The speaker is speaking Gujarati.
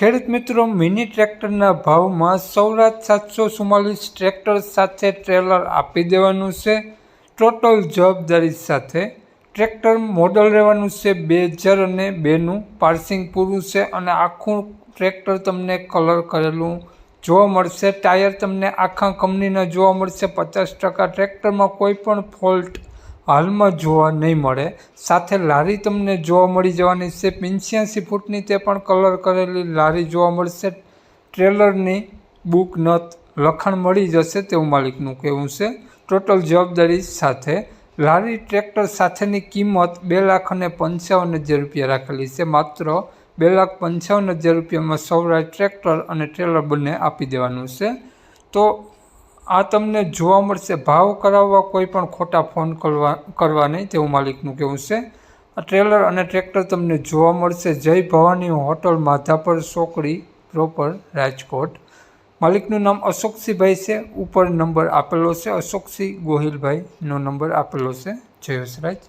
ખેડૂત મિત્રો, મિની ટ્રેક્ટરના ભાવમાં સૌરાજ 744 ટ્રેક્ટર સાથે ટ્રેલર આપી દેવાનું છે ટોટલ જવાબદારી સાથે। ટ્રેક્ટર મોડલ રહેવાનું છે 2002નું, પાર્સિંગ પૂરું છે અને આખું ટ્રેક્ટર તમને કલર કરેલું જોવા મળશે। ટાયર તમને આખા કંપનીના જોવા મળશે 50%। ટ્રેક્ટરમાં કોઈ પણ ફોલ્ટ હાલમાં જોવા નહીં મળે। સાથે લારી તમને જોવા મળી જવાની છે 85 ફૂટની, તે પણ કલર કરેલી લારી જોવા મળશે। ટ્રેલરની બુક નત લખાણ મળી જશે તેવું માલિકનું કહેવું છે ટોટલ જવાબદારી સાથે। લારી ટ્રેક્ટર સાથેની કિંમત 2,55,000 રૂપિયા રાખેલી છે। માત્ર 2,55,000 રૂપિયામાં સૌરાજ ટ્રેક્ટર અને ટ્રેલર બંને આપી દેવાનું છે। તો આ તમને જોવા મળશે। ભાવ કરાવવા કોઈ પણ ખોટા ફોન કરવા નહીં તેવું માલિકનું કહેવું છે। આ ટ્રેલર અને ટ્રેક્ટર તમને જોવા મળશે જય ભવાની હોટલ, માધાપર ચોકડી, પ્રોપર રાજકોટ। માલિકનું નામ અશોકસિંહભાઈ છે। ઉપર નંબર આપેલો છે, અશોકસિંહ ગોહિલભાઈનો નંબર આપેલો છે। જય વસરાજ।